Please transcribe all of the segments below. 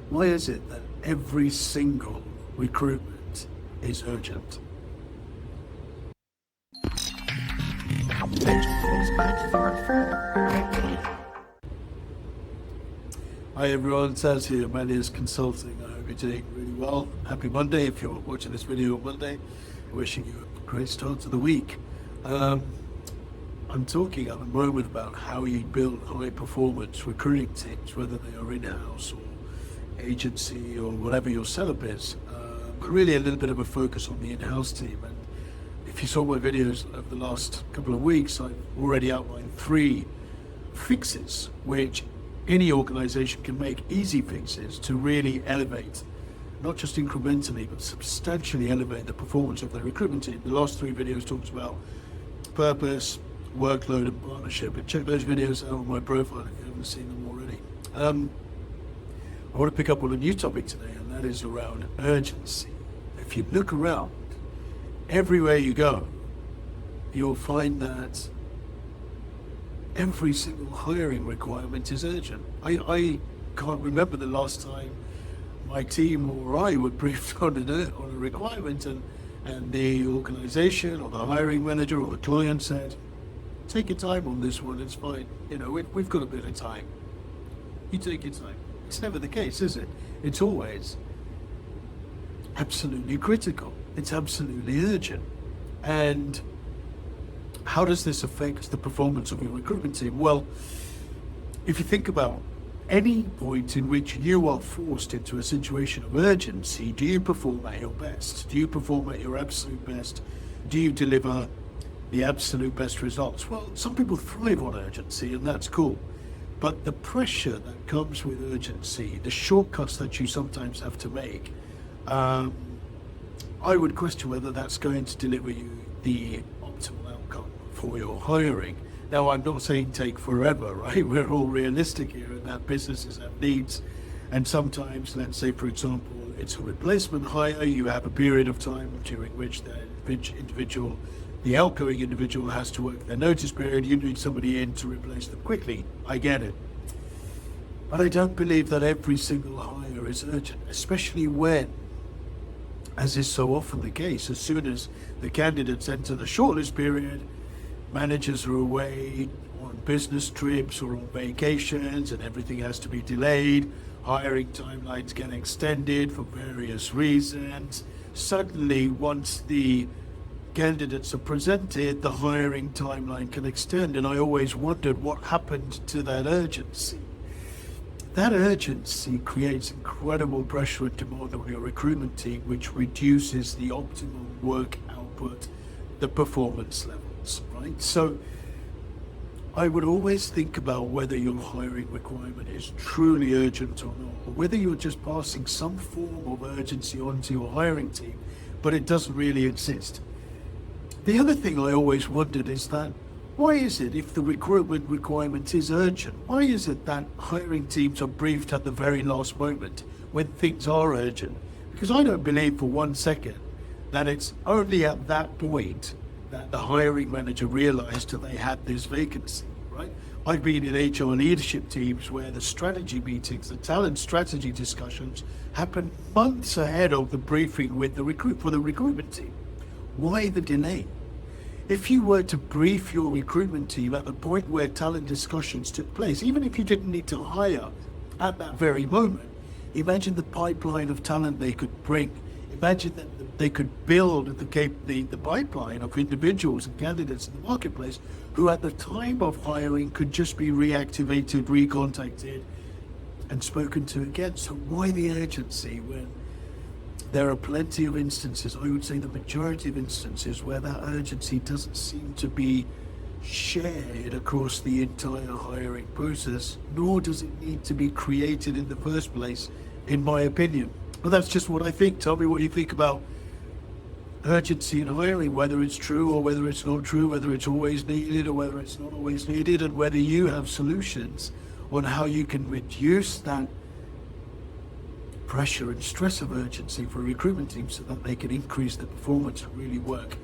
Why is it that every single recruitment is urgent? Hi everyone, Taz here, Managers Consulting. I hope you're doing really well. Happy Monday if you're watching this video on Monday. Wishing you a great start to the week. I'm talking at the moment about how you build high performance recruiting teams, whether they are in-house or agency or whatever your setup is. But really a little bit of a focus on the in-house team. And if you saw my videos over the last couple of weeks, I've already outlined 3 fixes which any organization can make, easy fixes to really elevate, not just incrementally, but substantially elevate the performance of the recruitment team. The last 3 videos talks about purpose, workload, and partnership. And check those videos out on my profile if you haven't seen them already. I want to pick up on a new topic today, and that is around urgency. If you look around, everywhere you go, you'll find that every single hiring requirement is urgent. I can't remember the last time my team or I were briefed on a requirement and the organization or the hiring manager or the client said, take your time on this one, it's fine. You know, we've got a bit of time. You take your time. It's never the case, is it? It's always absolutely critical. It's absolutely urgent. And how does this affect the performance of your recruitment team? Well, if you think about any point in which you are forced into a situation of urgency, do you perform at your best? Do you perform at your absolute best? Do you deliver the absolute best results? Well, some people thrive on urgency, and that's cool. But the pressure that comes with urgency, the shortcuts that you sometimes have to make, I would question whether that's going to deliver you the optimal outcome for your hiring. Now, I'm not saying take forever, right? We're all realistic here, and that businesses have needs. And sometimes, let's say, for example, it's a replacement hire. You have a period of time during which the outgoing individual has to work their notice period. You need somebody in to replace them quickly. I get it. But I don't believe that every single hire is urgent, especially when, as is so often the case, as soon as the candidates enter the shortlist period, managers are away on business trips or on vacations and everything has to be delayed. Hiring timelines get extended for various reasons. Suddenly, once the candidates are presented, the hiring timeline can extend. And I always wondered what happened to that urgency. That urgency creates incredible pressure and demand on your recruitment team, which reduces the optimal work output, the performance levels, right? So I would always think about whether your hiring requirement is truly urgent or not, or whether you're just passing some form of urgency onto your hiring team, but it doesn't really exist. The other thing I always wondered is that, why is it, if the recruitment requirement is urgent, why is it that hiring teams are briefed at the very last moment when things are urgent? Because I don't believe for one second that it's only at that point that the hiring manager realized that they had this vacancy, right? I've been in HR leadership teams where the strategy meetings, the talent strategy discussions happen months ahead of the briefing with the recruitment team. Why the delay? If you were to brief your recruitment team at the point where talent discussions took place, even if you didn't need to hire at that very moment, imagine the pipeline of talent they could bring. Imagine that they could build the pipeline of individuals and candidates in the marketplace who at the time of hiring could just be reactivated, recontacted, and spoken to again. So why the urgency when there are plenty of instances, I would say the majority of instances, where that urgency doesn't seem to be shared across the entire hiring process, nor does it need to be created in the first place, in my opinion. Well, that's just what I think. Tell me what you think about urgency in hiring, whether it's true or whether it's not true, whether it's always needed or whether it's not always needed, and whether you have solutions on how you can reduce that pressure and stress of urgency for a recruitment team so that they can increase the performance and really work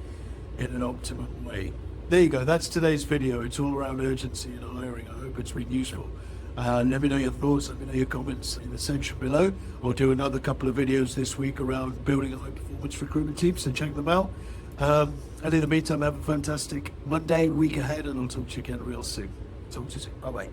in an optimum way. There you go. That's today's video. It's all around urgency in hiring. I hope it's been useful. Let me know your thoughts, let me know your comments in the section below. We'll do another couple of videos this week around building a high-performance recruitment team, so check them out. And in the meantime, have a fantastic Monday, week ahead, and I'll talk to you again real soon. Talk to you soon. Bye-bye.